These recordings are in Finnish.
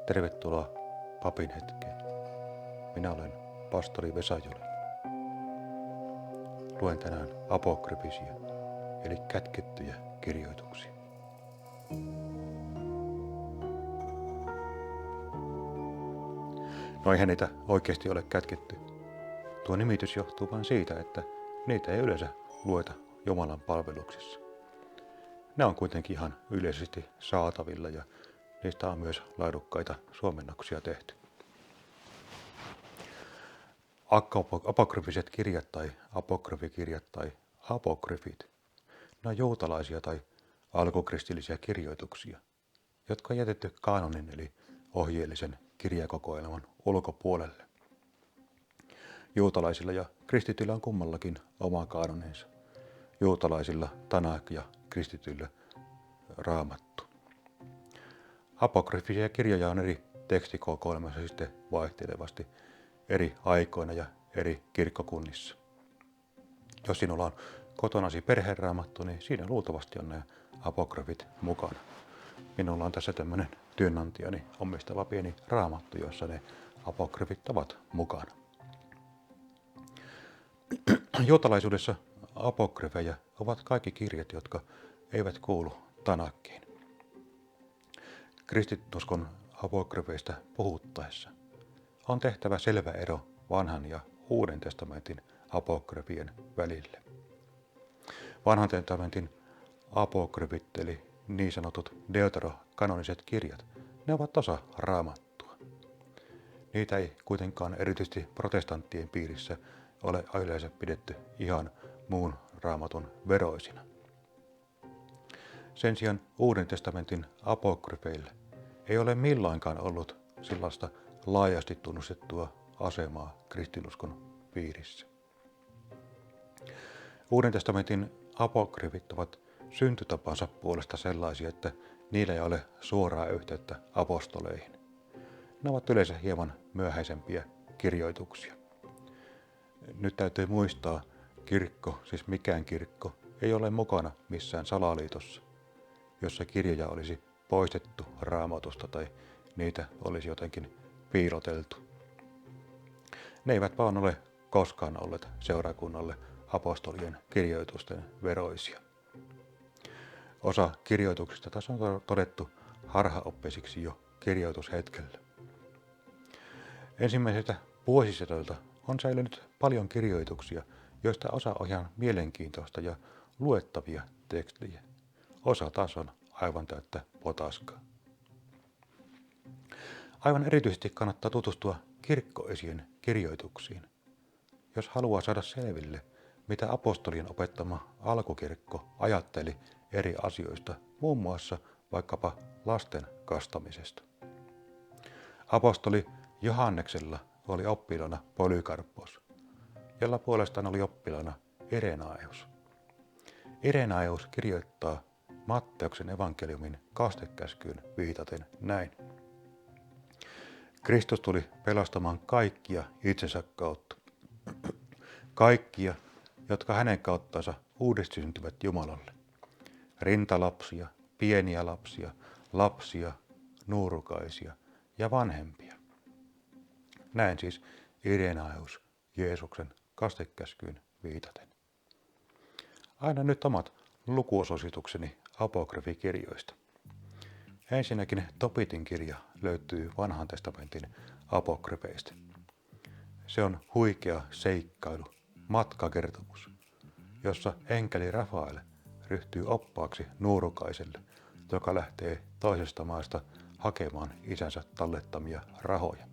Tervetuloa papin hetkeen. Minä olen pastori Vesa Joli. Luen tänään apokryfisia, eli kätkettyjä kirjoituksia. No eihän niitä oikeasti ole kätketty. Tuo nimitys johtuu vain siitä, että niitä ei yleensä lueta Jumalan palveluksessa. Ne on kuitenkin ihan yleisesti saatavilla ja niistä on myös laadukkaita suomennoksia tehty. Apokryfiset kirjat tai apokryfikirjat tai apokryfit, ne on juutalaisia tai alkukristillisiä kirjoituksia, jotka on jätetty kaanonin eli ohjeellisen kirjakokoelman ulkopuolelle. Juutalaisilla ja kristityillä on kummallakin oma kaanoninsa. Juutalaisilla Tanak ja kristityillä Raamattu. Apokryfisia kirjoja on eri tekstikokoelmassa sitten vaihtelevasti eri aikoina ja eri kirkkokunnissa. Jos sinulla on kotonasi perheraamattu, niin siinä luultavasti on nämä apokryfit mukana. Minulla on tässä tämmöinen työnantajani omistava pieni raamattu, jossa ne apokryfit ovat mukana. Juutalaisuudessa apokryfeja ovat kaikki kirjat, jotka eivät kuulu Tanakkiin. Kristinuskon apokryfeista puhuttaessa on tehtävä selvä ero vanhan ja uuden testamentin apokryfien välille. Vanhan testamentin apokryfit eli niin sanotut deuterokanoniset kirjat, ne ovat osa Raamattua. Niitä ei kuitenkaan erityisesti protestanttien piirissä ole yleensä pidetty ihan muun Raamatun veroisina. Sen sijaan Uuden testamentin apokryfeille ei ole milloinkaan ollut sellaista laajasti tunnustettua asemaa kristinuskon piirissä. Uuden testamentin apokryfit ovat syntytapansa puolesta sellaisia, että niillä ei ole suoraa yhteyttä apostoleihin. Ne ovat yleensä hieman myöhäisempiä kirjoituksia. Nyt täytyy muistaa, kirkko, siis mikään kirkko, ei ole mukana missään salaliitossa, jossa kirjoja olisi poistettu Raamatusta tai niitä olisi jotenkin piiloteltu. Ne eivät vaan ole koskaan olleet seurakunnalle apostolien kirjoitusten veroisia. Osa kirjoituksista taas on todettu harhaoppisiksi jo kirjoitushetkellä. Ensimmäisiltä vuosisadoilta on säilynyt paljon kirjoituksia, joista osa on ihan mielenkiintoista ja luettavia tekstejä. Osa taas on aivan täyttä potaskaa. Aivan erityisesti kannattaa tutustua kirkkoisien kirjoituksiin, jos haluaa saada selville, mitä apostolien opettama alkukirkko ajatteli eri asioista, muun muassa vaikkapa lasten kastamisesta. Apostoli Johanneksella oli oppilaana Polykarppos, jolla puolestaan oli oppilaana Irenaeus. Irenaeus kirjoittaa Matteuksen evankeliumin kastekäskyyn viitaten näin. Kristus tuli pelastamaan kaikkia itsensä kautta. Kaikkia, jotka hänen kauttansa uudesti syntyvät Jumalalle. Rintalapsia, pieniä lapsia, lapsia, nuorukaisia ja vanhempia. Näin siis Irenaeus Jeesuksen kastekäskyyn viitaten. Aina nyt omat lukusuositukseni apokryfikirjoista. Ensinnäkin Tobitin kirja löytyy vanhan testamentin apokryfeista. Se on huikea seikkailu, matkakertomus, jossa enkeli Rafael ryhtyy oppaaksi nuorukaiselle, joka lähtee toisesta maasta hakemaan isänsä tallettamia rahoja.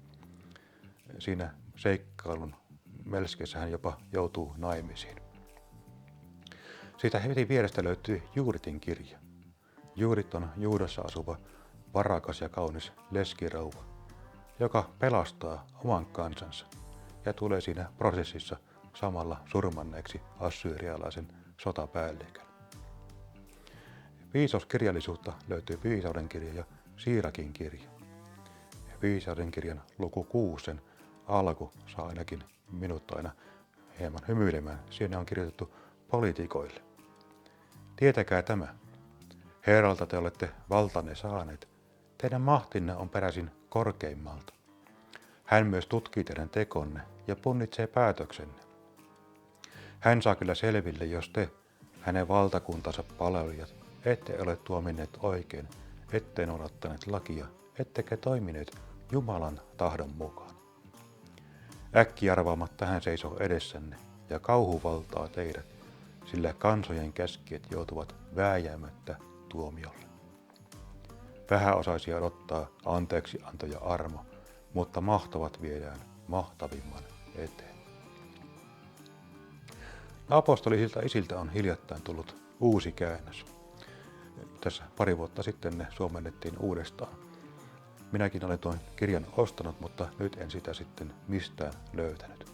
Siinä seikkailun melskeissä hän jopa joutuu naimisiin. Siitä heti vierestä löytyy Juuditin kirja. Juudit on Juudassa asuva, varakas ja kaunis leskirouva, joka pelastaa oman kansansa ja tulee siinä prosessissa samalla surmanneeksi assyrialaisen sotapäällikön. Viisauskirjallisuutta löytyy Viisauden kirja ja Siirakin kirja. Viisauden kirjan luku 6, sen alku saa ainakin minut aina hieman hymyilemään. Siinä on kirjoitettu poliitikoille. Tietäkää tämä. Herralta te olette valtanne saaneet. Teidän mahtinne on peräisin korkeimmalta. Hän myös tutkii teidän tekonne ja punnitsee päätöksenne. Hän saa kyllä selville, jos te, hänen valtakuntansa palvelijat, ette ole tuominneet oikein, ette noudattaneet lakia, ettekä toimineet Jumalan tahdon mukaan. Äkkiarvaamatta hän seisoo edessänne ja kauhu valtaa teidät, sillä kansojen käskijät joutuvat vääjäämättä tuomiolle. Vähäosaisia odottaa anteeksianto ja armo, mutta mahtavat viedään mahtavimman eteen. Apostolisilta isiltä on hiljattain tullut uusi käännös. Tässä pari vuotta sitten ne suomennettiin uudestaan. Minäkin olen tuon kirjan ostanut, mutta nyt en sitä sitten mistään löytänyt.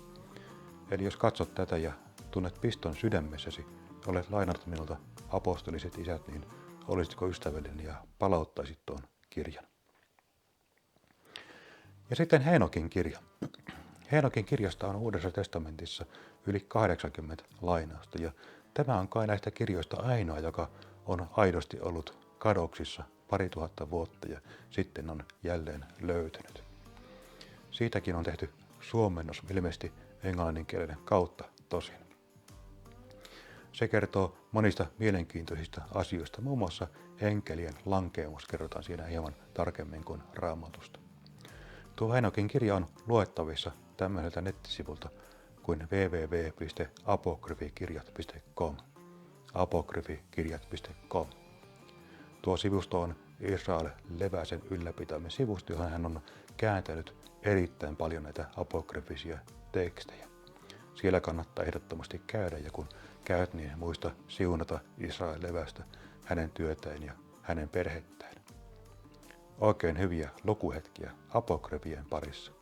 Eli jos katsot tätä ja tunnet piston sydämessäsi, olet lainannut minulta apostoliset isät, niin olisitko ystävällinen ja palauttaisit tuon kirjan. Ja sitten Heenokin kirja. Heenokin kirjasta on Uudessa testamentissa yli 80 lainausta, ja tämä on kai näistä kirjoista ainoa, joka on aidosti ollut kadoksissa 2000 vuotta ja sitten on jälleen löytynyt. Siitäkin on tehty suomennos ilmeisesti englanninkielinen kautta tosin. Se kertoo monista mielenkiintoisista asioista, muun muassa enkelien lankeemus kerrotaan siinä hieman tarkemmin kuin Raamatusta. Tuo Heenokin kirja on luettavissa tämmöiseltä nettisivulta kuin www.apokryfikirjat.com. apokryfikirjat.com. Tuo sivusto on Israel Leväsen ylläpitämä sivusto, johon hän on kääntänyt erittäin paljon näitä apokryfisia tekstejä. Siellä kannattaa ehdottomasti käydä, ja kun käyt, niin muista siunata Israel Levästä, hänen työtään ja hänen perhettään. Oikein hyviä lukuhetkiä apokryfien parissa.